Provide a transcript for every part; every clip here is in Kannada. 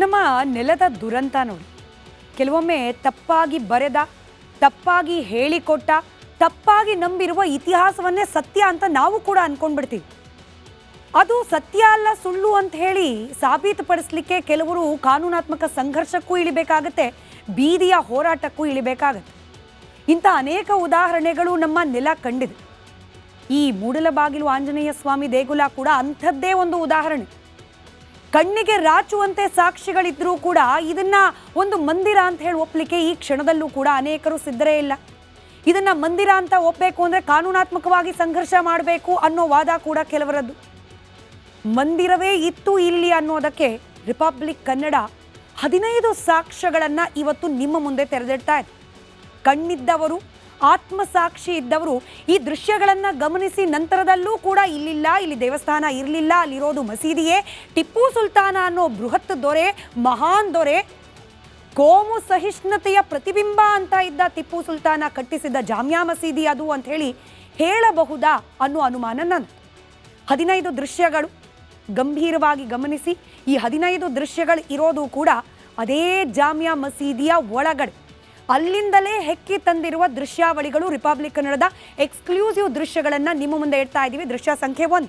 ನಮ್ಮ ನೆಲದ ದುರಂತ ನೋಡಿ. ಕೆಲವೊಮ್ಮೆ ತಪ್ಪಾಗಿ ಬರೆದ, ತಪ್ಪಾಗಿ ಹೇಳಿಕೊಟ್ಟ, ತಪ್ಪಾಗಿ ನಂಬಿರುವ ಇತಿಹಾಸವನ್ನೇ ಸತ್ಯ ಅಂತ ನಾವು ಕೂಡ ಅನ್ಕೊಂಡ್ಬಿಡ್ತೀವಿ. ಅದು ಸತ್ಯ ಅಲ್ಲ, ಸುಳ್ಳು ಅಂತ ಹೇಳಿ ಸಾಬೀತುಪಡಿಸಲಿಕ್ಕೆ ಕೆಲವರು ಕಾನೂನಾತ್ಮಕ ಸಂಘರ್ಷಕ್ಕೂ ಇಳಿಬೇಕಾಗತ್ತೆ, ಬೀದಿಯ ಹೋರಾಟಕ್ಕೂ ಇಳಿಬೇಕಾಗತ್ತೆ. ಇಂಥ ಅನೇಕ ಉದಾಹರಣೆಗಳು ನಮ್ಮ ನೆಲ ಕಂಡಿದೆ. ಈ ಮೂಡಲಬಾಗಿಲು ಆಂಜನೇಯ ಸ್ವಾಮಿ ದೇಗುಲ ಕೂಡ ಅಂಥದ್ದೇ ಒಂದು ಉದಾಹರಣೆ. ಕಣ್ಣಿಗೆ ರಾಚುವಂತೆ ಸಾಕ್ಷಿಗಳಿದ್ರೂ ಕೂಡ ಇದನ್ನ ಒಂದು ಮಂದಿರ ಅಂತ ಹೇಳಿ ಒಪ್ಪಲಿಕ್ಕೆ ಈ ಕ್ಷಣದಲ್ಲೂ ಕೂಡ ಅನೇಕರು ಸಿದ್ಧರೇ ಇಲ್ಲ. ಇದನ್ನ ಮಂದಿರ ಅಂತ ಒಪ್ಪಬೇಕು ಅಂದ್ರೆ ಕಾನೂನಾತ್ಮಕವಾಗಿ ಸಂಘರ್ಷ ಮಾಡಬೇಕು ಅನ್ನೋ ವಾದ ಕೂಡ ಕೆಲವರದ್ದು. ಮಂದಿರವೇ ಇತ್ತು ಇಲ್ಲಿ ಅನ್ನೋದಕ್ಕೆ ರಿಪಬ್ಲಿಕ್ ಕನ್ನಡ 15 ಸಾಕ್ಷ್ಯಗಳನ್ನ ಇವತ್ತು ನಿಮ್ಮ ಮುಂದೆ ತೆರೆದಿಡ್ತಾ ಇದೆ. ಕಣ್ಣಿದ್ದವರು, ಆತ್ಮಸಾಕ್ಷಿ ಇದ್ದವರು ಈ ದೃಶ್ಯಗಳನ್ನ ಗಮನಿಸಿ ನಂತರದಲ್ಲೂ ಕೂಡ ಇಲ್ಲಿಲ್ಲ, ಇಲ್ಲಿ ದೇವಸ್ಥಾನ ಇರಲಿಲ್ಲ, ಅಲ್ಲಿರೋದು ಮಸೀದಿಯೇ, ಟಿಪ್ಪು ಸುಲ್ತಾನ ಅನ್ನೋ ಬೃಹತ್ ದೊರೆ, ಮಹಾನ್ ದೊರೆ, ಕೋಮು ಸಹಿಷ್ಣುತೆಯ ಪ್ರತಿಬಿಂಬ ಅಂತ ಇದ್ದ ಟಿಪ್ಪು ಸುಲ್ತಾನ ಕಟ್ಟಿಸಿದ ಜಾಮಿಯಾ ಮಸೀದಿ ಅದು ಅಂತ ಹೇಳಬಹುದಾ ಅನ್ನೋ ಅನುಮಾನ ನನ್ನ. 15 ದೃಶ್ಯಗಳು ಗಂಭೀರವಾಗಿ ಗಮನಿಸಿ. ಈ 15 ದೃಶ್ಯಗಳು ಇರೋದು ಕೂಡ ಅದೇ ಜಾಮಿಯಾ ಮಸೀದಿಯ ಒಳಗಡೆ. ಅಲ್ಲಿಂದಲೇ ಹೆಕ್ಕಿ ತಂದಿರುವ ದೃಶ್ಯಾವಳಿಗಳು ರಿಪಬ್ಲಿಕ್ ಕನ್ನಡದ ಎಕ್ಸ್ಕ್ಲೂಸಿವ್ ದೃಶ್ಯಗಳನ್ನು ನಿಮ್ಮ ಮುಂದೆ ಇಡ್ತಾ ಇದ್ದೀವಿ. ದೃಶ್ಯ ಸಂಖ್ಯೆ 1.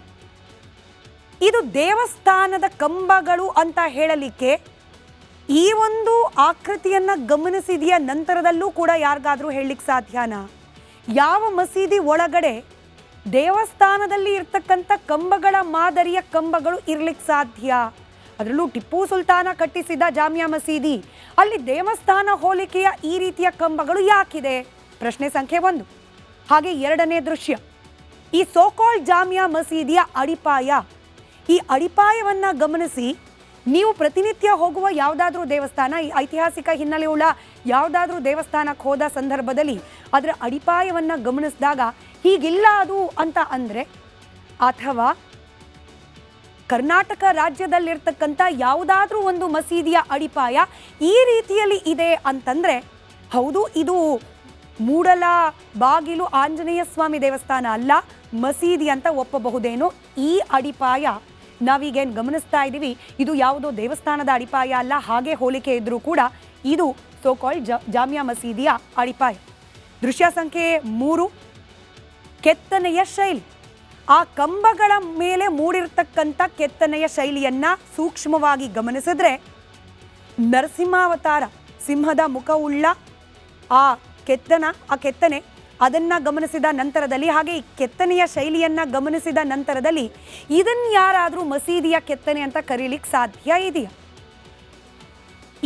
ಇದು ದೇವಸ್ಥಾನದ ಕಂಬಗಳು ಅಂತ ಹೇಳಲಿಕ್ಕೆ ಈ ಒಂದು ಆಕೃತಿಯನ್ನ ಗಮನಿಸಿದೆಯ ನಂತರದಲ್ಲೂ ಕೂಡ ಯಾರಿಗಾದ್ರೂ ಹೇಳಲಿಕ್ಕೆ ಸಾಧ್ಯನಾ? ಯಾವ ಮಸೀದಿ ಒಳಗಡೆ ದೇವಸ್ಥಾನದಲ್ಲಿ ಇರ್ತಕ್ಕಂಥ ಕಂಬಗಳ ಮಾದರಿಯ ಕಂಬಗಳು ಇರ್ಲಿಕ್ಕೆ ಸಾಧ್ಯ? ಅದರಲ್ಲೂ ಟಿಪ್ಪು ಸುಲ್ತಾನ ಕಟ್ಟಿಸಿದ ಜಾಮಿಯಾ ಮಸೀದಿ, ಅಲ್ಲಿ ದೇವಸ್ಥಾನ ಹೋಲಿಕೆಯ ಈ ರೀತಿಯ ಕಂಬಗಳು ಯಾಕಿದೆ? ಪ್ರಶ್ನೆ ಸಂಖ್ಯೆ 1. ಹಾಗೆ 2ನೇ ದೃಶ್ಯ, ಈ ಸೋಕಾಲ್ಡ್ ಜಾಮಿಯಾ ಮಸೀದಿಯ ಅಡಿಪಾಯ. ಈ ಅಡಿಪಾಯವನ್ನ ಗಮನಿಸಿ. ನೀವು ಪ್ರತಿನಿತ್ಯ ಹೋಗುವ ಯಾವುದಾದ್ರೂ ದೇವಸ್ಥಾನ, ಈ ಐತಿಹಾಸಿಕ ಹಿನ್ನೆಲೆಯುಳ್ಳ ಯಾವುದಾದ್ರೂ ದೇವಸ್ಥಾನಕ್ಕೆ ಹೋದ ಸಂದರ್ಭದಲ್ಲಿ ಅದರ ಅಡಿಪಾಯವನ್ನ ಗಮನಿಸಿದಾಗ ಹೀಗಿಲ್ಲ ಅದು ಅಂತ ಅಂದರೆ, ಅಥವಾ ಕರ್ನಾಟಕ ರಾಜ್ಯದಲ್ಲಿರ್ತಕ್ಕಂಥ ಯಾವುದಾದ್ರೂ ಒಂದು ಮಸೀದಿಯ ಅಡಿಪಾಯ ಈ ರೀತಿಯಲ್ಲಿ ಇದೆ ಅಂತಂದರೆ ಹೌದು, ಇದು ಮೂಡಲ ಬಾಗಿಲು ಆಂಜನೇಯ ಸ್ವಾಮಿ ದೇವಸ್ಥಾನ ಅಲ್ಲ, ಮಸೀದಿ ಅಂತ ಒಪ್ಪಬಹುದೇನೋ. ಈ ಅಡಿಪಾಯ ನಾವೀಗೇನು ಗಮನಿಸ್ತಾ ಇದ್ದೀವಿ, ಇದು ಯಾವುದೋ ದೇವಸ್ಥಾನದ ಅಡಿಪಾಯ ಅಲ್ಲ. ಹಾಗೆ ಹೋಲಿಕೆ ಇದ್ರೂ ಕೂಡ ಇದು ಸೋಕಾಲ್ಡ್ ಜಾಮಿಯಾ ಮಸೀದಿಯ ಅಡಿಪಾಯ. ದೃಶ್ಯ ಸಂಖ್ಯೆ 3, ಕೆತ್ತನೆಯ ಶೈಲಿ. ಆ ಕಂಬಗಳ ಮೇಲೆ ಮೂಡಿರ್ತಕ್ಕಂಥ ಕೆತ್ತನೆಯ ಶೈಲಿಯನ್ನ ಸೂಕ್ಷ್ಮವಾಗಿ ಗಮನಿಸಿದ್ರೆ ನರಸಿಂಹಾವತಾರ, ಸಿಂಹದ ಮುಖವುಳ್ಳ ಆ ಕೆತ್ತನೆ ಅದನ್ನ ಗಮನಿಸಿದ ನಂತರದಲ್ಲಿ, ಹಾಗೆ ಈ ಕೆತ್ತನೆಯ ಶೈಲಿಯನ್ನ ಗಮನಿಸಿದ ನಂತರದಲ್ಲಿ ಇದನ್ನ ಯಾರಾದರೂ ಮಸೀದಿಯ ಕೆತ್ತನೆ ಅಂತ ಕರೀಲಿಕ್ಕೆ ಸಾಧ್ಯ ಇದೆಯಾ?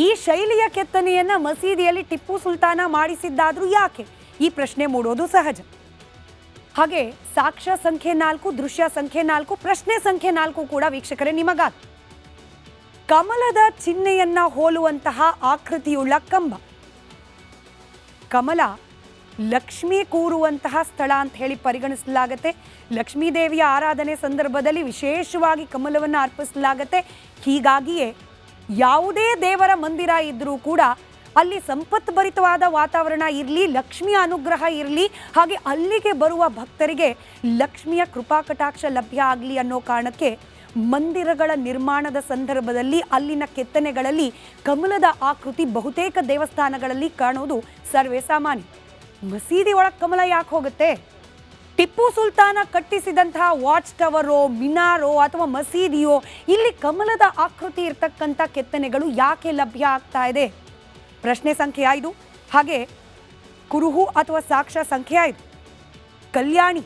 ಈ ಶೈಲಿಯ ಕೆತ್ತನೆಯನ್ನ ಮಸೀದಿಯಲ್ಲಿ ಟಿಪ್ಪು ಸುಲ್ತಾನ ಮಾಡಿಸಿದ್ದಾದ್ರೂ ಯಾಕೆ? ಈ ಪ್ರಶ್ನೆ ಮೂಡೋದು ಸಹಜ. ಹಾಗೆ ಸಾಕ್ಷ್ಯ ಸಂಖ್ಯೆ 4, ದೃಶ್ಯ ಸಂಖ್ಯೆ 4, ಪ್ರಶ್ನೆ ಸಂಖ್ಯೆ 4 ಕೂಡ ವೀಕ್ಷಕರೇ ನಿಮಗಾಗ. ಕಮಲದ ಚಿಹ್ನೆಯನ್ನ ಹೋಲುವಂತಹ ಆಕೃತಿಯುಳ್ಳ ಕಂಬ. ಕಮಲ ಲಕ್ಷ್ಮಿ ಕೂರುವಂತಹ ಸ್ಥಳ ಅಂತ ಹೇಳಿ ಪರಿಗಣಿಸಲಾಗತ್ತೆ. ಲಕ್ಷ್ಮೀ ದೇವಿಯ ಆರಾಧನೆ ಸಂದರ್ಭದಲ್ಲಿ ವಿಶೇಷವಾಗಿ ಕಮಲವನ್ನು ಅರ್ಪಿಸಲಾಗತ್ತೆ. ಹೀಗಾಗಿಯೇ ಯಾವುದೇ ದೇವರ ಮಂದಿರ ಇದ್ರೂ ಕೂಡ ಅಲ್ಲಿ ಸಂಪತ್ಭರಿತವಾದ ವಾತಾವರಣ ಇರಲಿ, ಲಕ್ಷ್ಮಿಯ ಅನುಗ್ರಹ ಇರಲಿ, ಹಾಗೆ ಅಲ್ಲಿಗೆ ಬರುವ ಭಕ್ತರಿಗೆ ಲಕ್ಷ್ಮಿಯ ಕೃಪಾ ಕಟಾಕ್ಷ ಲಭ್ಯ ಆಗಲಿ ಅನ್ನೋ ಕಾರಣಕ್ಕೆ ಮಂದಿರಗಳ ನಿರ್ಮಾಣದ ಸಂದರ್ಭದಲ್ಲಿ ಅಲ್ಲಿನ ಕೆತ್ತನೆಗಳಲ್ಲಿ ಕಮಲದ ಆಕೃತಿ ಬಹುತೇಕ ದೇವಸ್ಥಾನಗಳಲ್ಲಿ ಕಾಣೋದು ಸರ್ವೇ ಸಾಮಾನ್ಯ. ಮಸೀದಿ ಒಳಗೆ ಕಮಲ ಯಾಕೆ ಹೋಗುತ್ತೆ? ಟಿಪ್ಪು ಸುಲ್ತಾನ ಕಟ್ಟಿಸಿದಂತಹ ವಾಚ್ ಟವರೋ, ಮಿನಾರೋ ಅಥವಾ ಮಸೀದಿಯೋ ಇಲ್ಲಿ ಕಮಲದ ಆಕೃತಿ ಇರ್ತಕ್ಕಂಥ ಕೆತ್ತನೆಗಳು ಯಾಕೆ ಲಭ್ಯ ಆಗ್ತಾ ಇದೆ? ಪ್ರಶ್ನೆ ಸಂಖ್ಯೆ 5. ಹಾಗೆ ಕುರುಹು ಅಥವಾ ಸಾಕ್ಷ್ಯ ಸಂಖ್ಯೆ 5, ಕಲ್ಯಾಣಿ.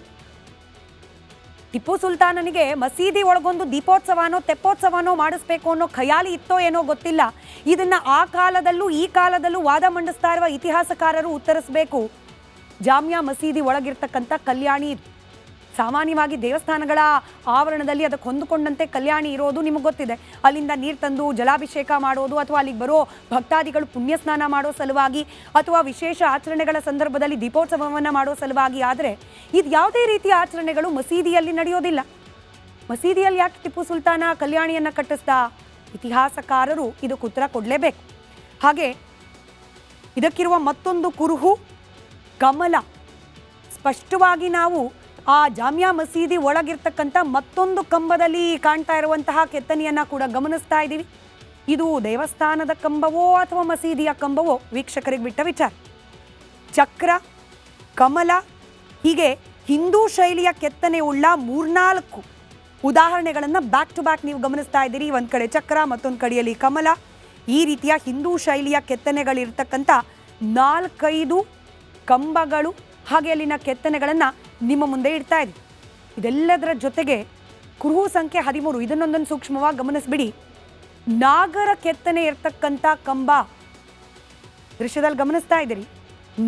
ಟಿಪ್ಪು ಸುಲ್ತಾನನಿಗೆ ಮಸೀದಿ ಒಳಗೊಂದು ದೀಪೋತ್ಸವನೋ ತೆಪ್ಪೋತ್ಸವನೋ ಮಾಡಿಸ್ಬೇಕು ಅನ್ನೋ ಖಯಾಲಿ ಇತ್ತೋ ಏನೋ ಗೊತ್ತಿಲ್ಲ. ಇದನ್ನ ಆ ಕಾಲದಲ್ಲೂ ಈ ಕಾಲದಲ್ಲೂ ವಾದ ಮಂಡಿಸ್ತಾ ಇರುವ ಇತಿಹಾಸಕಾರರು ಉತ್ತರಿಸಬೇಕು. ಜಾಮಿಯಾ ಮಸೀದಿ ಒಳಗಿರ್ತಕ್ಕಂಥ ಕಲ್ಯಾಣಿ ಇದು. ಸಾಮಾನ್ಯವಾಗಿ ದೇವಸ್ಥಾನಗಳ ಆವರಣದಲ್ಲಿ ಅದಕ್ಕೆ ಹೊಂದಿಕೊಂಡಂತೆ ಕಲ್ಯಾಣಿ ಇರೋದು ನಿಮಗೆ ಗೊತ್ತಿದೆ. ಅಲ್ಲಿಂದ ನೀರು ತಂದು ಜಲಾಭಿಷೇಕ ಮಾಡೋದು, ಅಥವಾ ಅಲ್ಲಿಗೆ ಬರೋ ಭಕ್ತಾದಿಗಳು ಪುಣ್ಯ ಸ್ನಾನ ಮಾಡೋ ಸಲುವಾಗಿ, ಅಥವಾ ವಿಶೇಷ ಆಚರಣೆಗಳ ಸಂದರ್ಭದಲ್ಲಿ ದೀಪೋತ್ಸವವನ್ನು ಮಾಡೋ ಸಲುವಾಗಿ. ಆದರೆ ಇದು ಯಾವುದೇ ರೀತಿಯ ಆಚರಣೆಗಳು ಮಸೀದಿಯಲ್ಲಿ ನಡೆಯೋದಿಲ್ಲ. ಮಸೀದಿಯಲ್ಲಿ ಯಾಕೆ ಟಿಪ್ಪು ಸುಲ್ತಾನ ಕಲ್ಯಾಣಿಯನ್ನು ಕಟ್ಟಿಸ್ತಾ? ಇತಿಹಾಸಕಾರರು ಇದಕ್ಕೆ ಉತ್ತರ ಕೊಡಲೇಬೇಕು. ಹಾಗೆ ಇದಕ್ಕಿರುವ ಮತ್ತೊಂದು ಕುರುಹು ಕಮಲ. ಸ್ಪಷ್ಟವಾಗಿ ನಾವು ಆ ಜಾಮಿಯಾ ಮಸೀದಿ ಒಳಗಿರ್ತಕ್ಕಂಥ ಮತ್ತೊಂದು ಕಂಬದಲ್ಲಿ ಕಾಣ್ತಾ ಇರುವಂತಹ ಕೆತ್ತನೆಯನ್ನ ಕೂಡ ಗಮನಿಸ್ತಾ ಇದ್ದೀವಿ. ಇದು ದೇವಸ್ಥಾನದ ಕಂಬವೋ ಅಥವಾ ಮಸೀದಿಯ ಕಂಬವೋ ವೀಕ್ಷಕರಿಗೆ ಬಿಟ್ಟ ವಿಚಾರ. ಚಕ್ರ, ಕಮಲ, ಹೀಗೆ ಹಿಂದೂ ಶೈಲಿಯ ಕೆತ್ತನೆ ಉಳ್ಳ 3-4 ಉದಾಹರಣೆಗಳನ್ನು ಬ್ಯಾಕ್ ಟು ಬ್ಯಾಕ್ ನೀವು ಗಮನಿಸ್ತಾ ಇದ್ದೀರಿ. ಒಂದು ಕಡೆ ಚಕ್ರ, ಮತ್ತೊಂದು ಕಡೆಯಲ್ಲಿ ಕಮಲ. ಈ ರೀತಿಯ ಹಿಂದೂ ಶೈಲಿಯ ಕೆತ್ತನೆಗಳಿರ್ತಕ್ಕಂಥ 4-5 ಕಂಬಗಳು ಹಾಗೆ ಅಲ್ಲಿನ ಕೆತ್ತನೆಗಳನ್ನು ನಿಮ್ಮ ಮುಂದೆ ಇಡ್ತಾ ಇದೆ. ಇದೆಲ್ಲದರ ಜೊತೆಗೆ ಕುರುಹು ಸಂಖ್ಯೆ 13, ಇದನ್ನೊಂದನ್ನು ಸೂಕ್ಷ್ಮವಾಗಿ ಗಮನಿಸ್ಬಿಡಿ. ನಾಗರ ಕೆತ್ತನೆ ಇರ್ತಕ್ಕಂಥ ಕಂಬ ದೃಶ್ಯದಲ್ಲಿ ಗಮನಿಸ್ತಾ ಇದ್ದೀರಿ.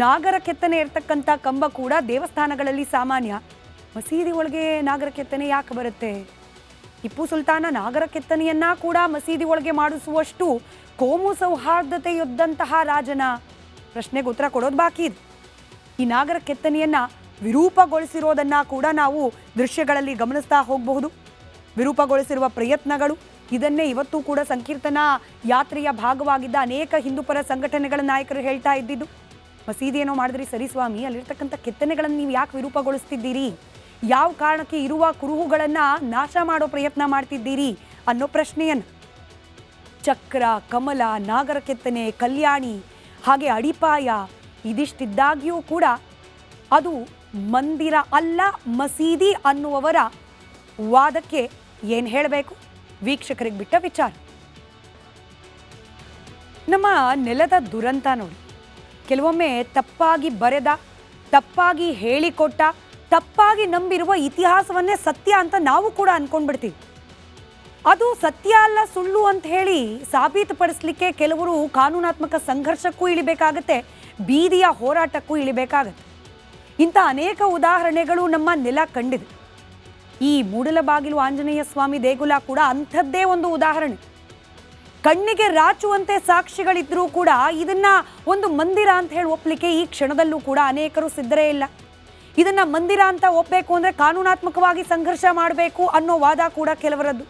ನಾಗರ ಕೆತ್ತನೆ ಇರ್ತಕ್ಕಂಥ ಕಂಬ ಕೂಡ ದೇವಸ್ಥಾನಗಳಲ್ಲಿ ಸಾಮಾನ್ಯ. ಮಸೀದಿ ಒಳಗೆ ನಾಗರ ಕೆತ್ತನೆ ಯಾಕೆ ಬರುತ್ತೆ? ಟಿಪ್ಪು ಸುಲ್ತಾನ ನಾಗರ ಕೆತ್ತನೆಯನ್ನ ಕೂಡ ಮಸೀದಿ ಒಳಗೆ ಮಾಡಿಸುವಷ್ಟು ಕೋಮು ಸೌಹಾರ್ದತೆಯೊದ್ದಂತಹ ರಾಜನ ಪ್ರಶ್ನೆಗೆ ಉತ್ತರ ಕೊಡೋದು ಬಾಕಿ ಇದೆ. ಈ ನಾಗರ ಕೆತ್ತನೆಯನ್ನ ವಿರೂಪಗೊಳಿಸಿರೋದನ್ನ ಕೂಡ ನಾವು ದೃಶ್ಯಗಳಲ್ಲಿ ಗಮನಿಸ್ತಾ ಹೋಗಬಹುದು. ವಿರೂಪಗೊಳಿಸಿರುವ ಪ್ರಯತ್ನಗಳು, ಇದನ್ನೇ ಇವತ್ತು ಕೂಡ ಸಂಕೀರ್ತನ ಯಾತ್ರೆಯ ಭಾಗವಾಗಿದ್ದ ಅನೇಕ ಹಿಂದೂಪರ ಸಂಘಟನೆಗಳ ನಾಯಕರು ಹೇಳ್ತಾ ಇದ್ದಿದ್ದು. ಮಸೀದಿ ಏನೋ ಮಾಡಿದ್ರಿ ಸರಿ ಸ್ವಾಮಿ, ಅಲ್ಲಿರ್ತಕ್ಕಂಥ ಕೆತ್ತನೆಗಳನ್ನು ನೀವು ಯಾಕೆ ವಿರೂಪಗೊಳಿಸ್ತಿದ್ದೀರಿ, ಯಾವ ಕಾರಣಕ್ಕೆ ಇರುವ ಕುರುಹುಗಳನ್ನು ನಾಶ ಮಾಡೋ ಪ್ರಯತ್ನ ಮಾಡ್ತಿದ್ದೀರಿ ಅನ್ನೋ ಪ್ರಶ್ನೆಯನ್ನು. ಚಕ್ರ, ಕಮಲ, ನಾಗರ ಕೆತ್ತನೆ, ಕಲ್ಯಾಣಿ, ಹಾಗೆ ಅಡಿಪಾಯ ಇದಿಷ್ಟಿದ್ದಾಗಿಯೂ ಕೂಡ ಅದು ಮಂದಿರ ಅಲ್ಲ ಮಸೀದಿ ಅನ್ನುವವರ ವಾದಕ್ಕೆ ಏನು ಹೇಳಬೇಕು? ವೀಕ್ಷಕರಿಗೆ ಬಿಟ್ಟ ವಿಚಾರ. ನಮ್ಮ ನೆಲದ ದುರಂತ ನೋಡಿ. ಕೆಲವೊಮ್ಮೆ ತಪ್ಪಾಗಿ ಬರೆದ, ತಪ್ಪಾಗಿ ಹೇಳಿಕೊಟ್ಟ, ತಪ್ಪಾಗಿ ನಂಬಿರುವ ಇತಿಹಾಸವನ್ನೇ ಸತ್ಯ ಅಂತ ನಾವು ಕೂಡ ಅನ್ಕೊಂಡ್ಬಿಡ್ತೀವಿ. ಅದು ಸತ್ಯ ಅಲ್ಲ ಸುಳ್ಳು ಅಂತ ಹೇಳಿ ಸಾಬೀತುಪಡಿಸಲಿಕ್ಕೆ ಕೆಲವರು ಕಾನೂನಾತ್ಮಕ ಸಂಘರ್ಷಕ್ಕೂ ಇಳಿಬೇಕಾಗತ್ತೆ, ಬೀದಿಯ ಹೋರಾಟಕ್ಕೂ ಇಳಿಬೇಕಾಗತ್ತೆ. ಇಂಥ ಅನೇಕ ಉದಾಹರಣೆಗಳು ನಮ್ಮ ನೆಲ ಕಂಡಿದೆ. ಈ ಮೂಡಲಬಾಗಿಲು ಆಂಜನೇಯ ಸ್ವಾಮಿ ದೇಗುಲ ಕೂಡ ಅಂಥದ್ದೇ ಒಂದು ಉದಾಹರಣೆ. ಕಣ್ಣಿಗೆ ರಾಚುವಂತೆ ಸಾಕ್ಷಿಗಳಿದ್ರೂ ಕೂಡ ಇದನ್ನ ಒಂದು ಮಂದಿರ ಅಂತ ಹೇಳಿ ಒಪ್ಪಲಿಕ್ಕೆ ಈ ಕ್ಷಣದಲ್ಲೂ ಕೂಡ ಅನೇಕರು ಸಿದ್ಧರೇ ಇಲ್ಲ. ಇದನ್ನ ಮಂದಿರ ಅಂತ ಒಪ್ಪಬೇಕು ಅಂದ್ರೆ ಕಾನೂನಾತ್ಮಕವಾಗಿ ಸಂಘರ್ಷ ಮಾಡಬೇಕು ಅನ್ನೋ ವಾದ ಕೂಡ ಕೆಲವರದ್ದು.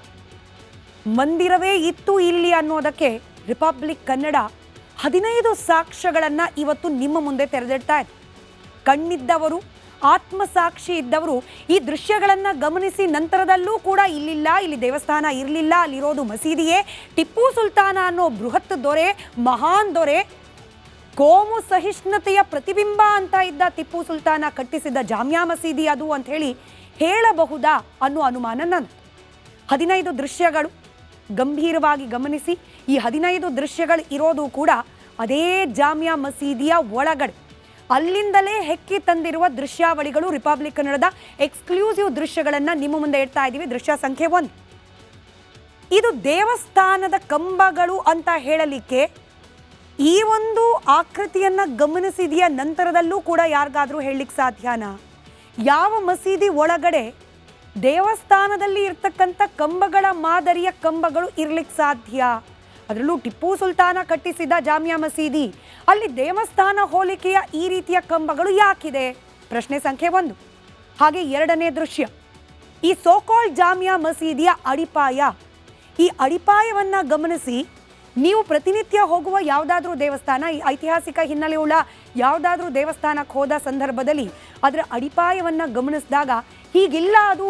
ಮಂದಿರವೇ ಇತ್ತು ಇಲ್ಲಿ ಅನ್ನೋದಕ್ಕೆ ರಿಪಬ್ಲಿಕ್ ಕನ್ನಡ 15 ಸಾಕ್ಷ್ಯಗಳನ್ನ ಇವತ್ತು ನಿಮ್ಮ ಮುಂದೆ ತೆರೆದಿಡ್ತಾ ಇದೆ. ಕಣ್ಣಿದ್ದವರು, ಆತ್ಮಸಾಕ್ಷಿ ಇದ್ದವರು ಈ ದೃಶ್ಯಗಳನ್ನ ಗಮನಿಸಿ ನಂತರದಲ್ಲೂ ಕೂಡ ಇಲ್ಲಿಲ್ಲ, ಇಲ್ಲಿ ದೇವಸ್ಥಾನ ಇರಲಿಲ್ಲ, ಅಲ್ಲಿರೋದು ಮಸೀದಿಯೇ, ಟಿಪ್ಪು ಸುಲ್ತಾನ ಅನ್ನೋ ಬೃಹತ್ ದೊರೆ, ಮಹಾನ್ ದೊರೆ, ಕೋಮು ಸಹಿಷ್ಣುತೆಯ ಪ್ರತಿಬಿಂಬ ಅಂತ ಇದ್ದ ಟಿಪ್ಪು ಸುಲ್ತಾನ ಕಟ್ಟಿಸಿದ ಜಾಮಿಯಾ ಮಸೀದಿ ಅದು ಅಂತ ಹೇಳಬಹುದಾ ಅನ್ನೋ ಅನುಮಾನ ನನ್ನ. 15 ದೃಶ್ಯಗಳು ಗಂಭೀರವಾಗಿ ಗಮನಿಸಿ. ಈ 15 ದೃಶ್ಯಗಳು ಇರೋದು ಕೂಡ ಅದೇ ಜಾಮಿಯಾ ಮಸೀದಿಯ ಒಳಗಡೆ. ಅಲ್ಲಿಂದಲೇ ಹೆಕ್ಕಿ ತಂದಿರುವ ದೃಶ್ಯಾವಳಿಗಳು ರಿಪಬ್ಲಿಕ್ ಕನ್ನಡದ ಎಕ್ಸ್ಕ್ಲೂಸಿವ್ ದೃಶ್ಯಗಳನ್ನು ನಿಮ್ಮ ಮುಂದೆ ಇಡ್ತಾ ಇದ್ದೀವಿ. ದೃಶ್ಯ ಸಂಖ್ಯೆ 1. ಇದು ದೇವಸ್ಥಾನದ ಕಂಬಗಳು ಅಂತ ಹೇಳಲಿಕ್ಕೆ ಈ ಒಂದು ಆಕೃತಿಯನ್ನ ಗಮನಿಸಿದೆಯ ನಂತರದಲ್ಲೂ ಕೂಡ ಯಾರಿಗಾದ್ರೂ ಹೇಳಲಿಕ್ಕೆ ಸಾಧ್ಯನಾ? ಯಾವ ಮಸೀದಿ ಒಳಗಡೆ ದೇವಸ್ಥಾನದಲ್ಲಿ ಇರ್ತಕ್ಕಂಥ ಕಂಬಗಳ ಮಾದರಿಯ ಕಂಬಗಳು ಇರ್ಲಿಕ್ಕೆ ಸಾಧ್ಯ? ಅದರಲ್ಲೂ ಟಿಪ್ಪು ಸುಲ್ತಾನ ಕಟ್ಟಿಸಿದ ಜಾಮಿಯಾ ಮಸೀದಿ, ಅಲ್ಲಿ ದೇವಸ್ಥಾನ ಹೋಲಿಕೆಯ ಈ ರೀತಿಯ ಕಂಬಗಳು ಯಾಕಿದೆ? ಪ್ರಶ್ನೆ ಸಂಖ್ಯೆ 1. ಹಾಗೆ 2ನೇ ದೃಶ್ಯ, ಈ ಸೋಕಾಲ್ಡ್ ಜಾಮಿಯಾ ಮಸೀದಿಯ ಅಡಿಪಾಯ. ಈ ಅಡಿಪಾಯವನ್ನ ಗಮನಿಸಿ. ನೀವು ಪ್ರತಿನಿತ್ಯ ಹೋಗುವ ಯಾವುದಾದ್ರೂ ದೇವಸ್ಥಾನ, ಈ ಐತಿಹಾಸಿಕ ಹಿನ್ನೆಲೆಯುಳ್ಳ ಯಾವುದಾದ್ರೂ ದೇವಸ್ಥಾನಕ್ಕೆ ಹೋದ ಸಂದರ್ಭದಲ್ಲಿ ಅದರ ಅಡಿಪಾಯವನ್ನ ಗಮನಿಸಿದಾಗ ಹೀಗಿಲ್ಲ ಅದು